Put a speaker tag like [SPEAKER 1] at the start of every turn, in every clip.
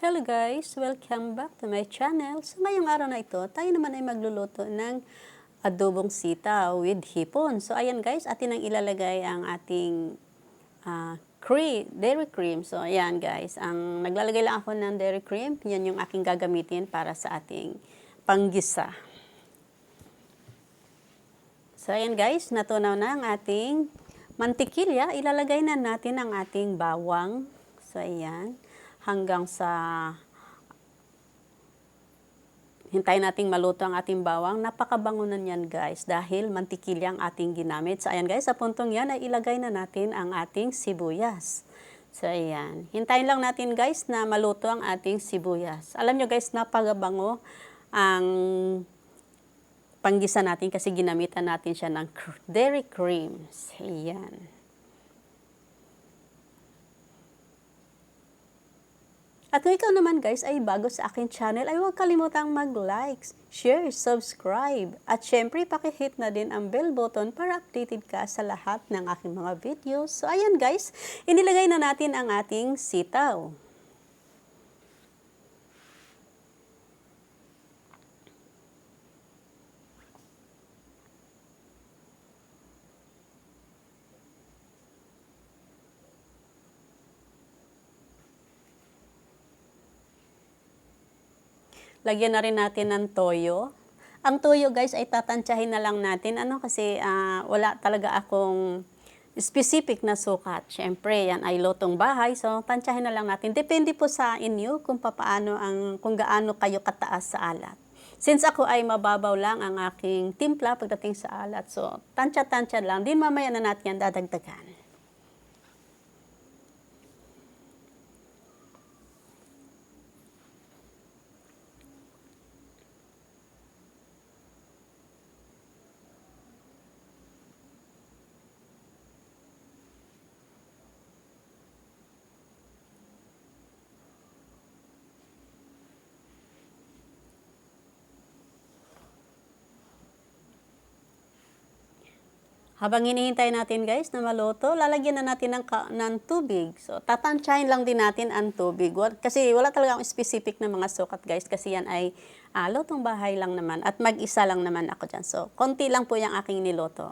[SPEAKER 1] Hello guys! Welcome back to my channel. So ngayong araw na ito, tayo naman ay magluluto ng adobong sitaw with hipon. So ayan guys, atin ang ilalagay ang ating dairy cream. So ayan guys, naglalagay lang ako ng dairy cream. Yan yung aking gagamitin para sa ating panggisa. So ayan guys, natunaw na ang ating mantikilya. Ilalagay na natin ang ating bawang. So ayan. Hanggang sa hintayin nating maluto ang ating bawang. Napakabango na yan guys dahil mantikilya ang ating ginamit. So ayan guys, sa puntong yan ay ilagay na natin ang ating sibuyas. So ayan, hintayin lang natin guys na maluto ang ating sibuyas. Alam nyo guys, napakabango ang panggisa natin kasi ginamitan natin siya ng dairy creams. Ayan. At kung ikaw naman guys ay bago sa akin channel, ay huwag kalimutang mag-like, share, subscribe. At syempre, pakihit na din ang bell button para updated ka sa lahat ng aking mga videos. So ayan guys, inilagay na natin ang ating sitaw. Lagyan na rin natin ng toyo. Ang toyo guys ay tatantyahin na lang natin. Kasi wala talaga akong specific na sukat. Siyempre yan ay lutong bahay. So tantyahin na lang natin. Depende po sa inyo kung kung gaano kayo kataas sa alat. Since ako ay mababaw lang ang aking timpla pagdating sa alat. So tantya-tantya lang. Din mamaya na natin yan dadagdagan. Habang hinihintay natin guys na maluto, lalagyan na natin ng tubig. So, tatansyahin lang din natin ang tubig. Kasi wala talaga akong specific na mga sukat guys. Kasi yan ay lutong bahay lang naman. At mag-isa lang naman ako dyan. So, konti lang po yung aking niluto.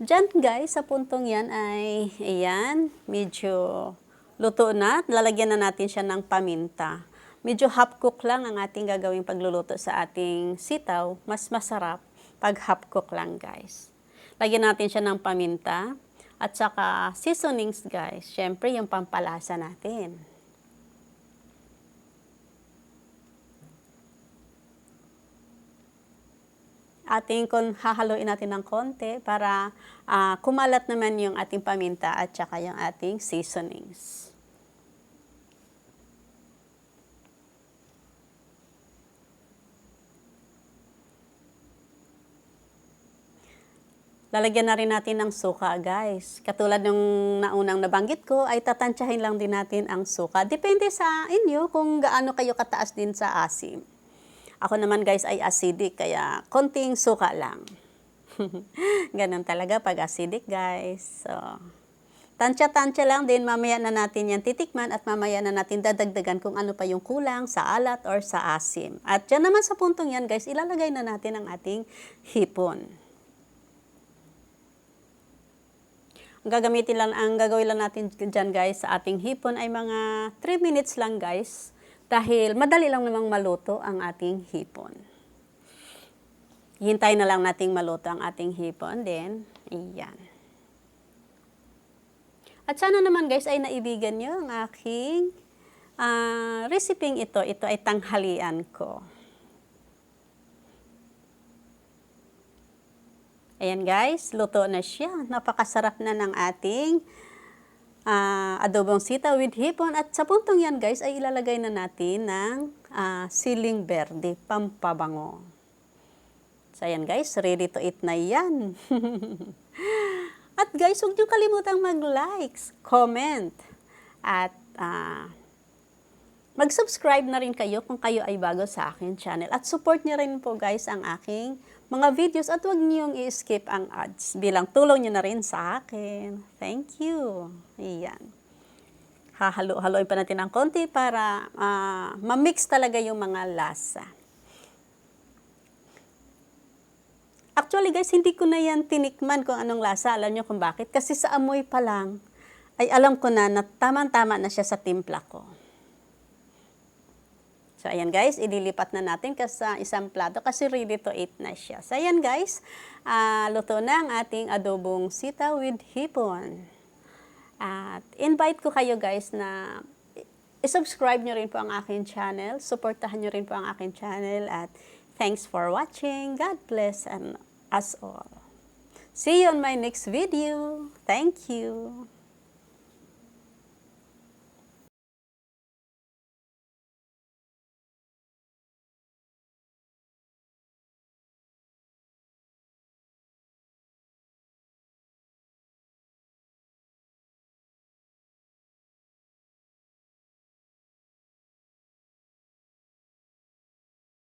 [SPEAKER 1] Dyan guys, sa puntong yan ay, ayan, medyo luto na. Lalagyan na natin siya ng paminta. Medyo half cook lang ang ating gagawing pagluluto sa ating sitaw. Mas masarap pag half cook lang guys. Lagyan natin siya ng paminta at saka seasonings guys. Syempre yung pampalasa natin. Hahaluin natin ng konti para kumalat naman yung ating paminta at saka yung ating seasonings. Lalagyan na rin natin ng suka guys. Katulad ng naunang nabanggit ko, ay tatantyahin lang din natin ang suka. Depende sa inyo kung gaano kayo kataas din sa asim. Ako naman guys ay acidic, kaya konting suka lang. Ganun talaga pag acidic guys. So, tansya-tansya lang din, mamaya na natin yan titikman at mamaya na natin dadagdagan kung ano pa yung kulang sa alat or sa asim. At dyan naman sa puntong yan guys, ilalagay na natin ang ating hipon. Ang gagawin lang natin dyan guys sa ating hipon ay mga 3 minutes lang guys. Dahil madali lang namang maluto ang ating hipon. Hintayin na lang nating maluto ang ating hipon. Then, iyan. At sana naman guys ay naibigan nyo ang aking reseping ito. Ito ay tanghalian ko. Ayan guys, luto na siya. Napakasarap na ng ating adobong sitaw with hipon. At sa puntong yan guys, ay ilalagay na natin ng siling berde, pampabango. So ayan guys, ready to eat na yan. At guys, huwag niyo kalimutang mag-likes, comment, at mag-subscribe na rin kayo kung kayo ay bago sa akin channel. At support niyo rin po guys ang aking mga videos at huwag niyong i-skip ang ads bilang tulong niyo na rin sa akin. Thank you. Ayan. hahalo-haloin pa natin ng konti para ma-mix talaga yung mga lasa. Actually guys, hindi ko na yan tinikman kung anong lasa. Alam nyo kung bakit? Kasi sa amoy pa lang, ay alam ko na tamang-tama na siya sa timpla ko. So, ayan guys, ililipat na natin sa isang plato kasi ready to eat na siya. So, ayan guys, luto na ang ating adobong sitaw with hipon. At invite ko kayo guys na i-subscribe nyo rin po ang aking channel, supportahan nyo rin po ang aking channel, at thanks for watching. God bless and us all. See you on my next video. Thank you.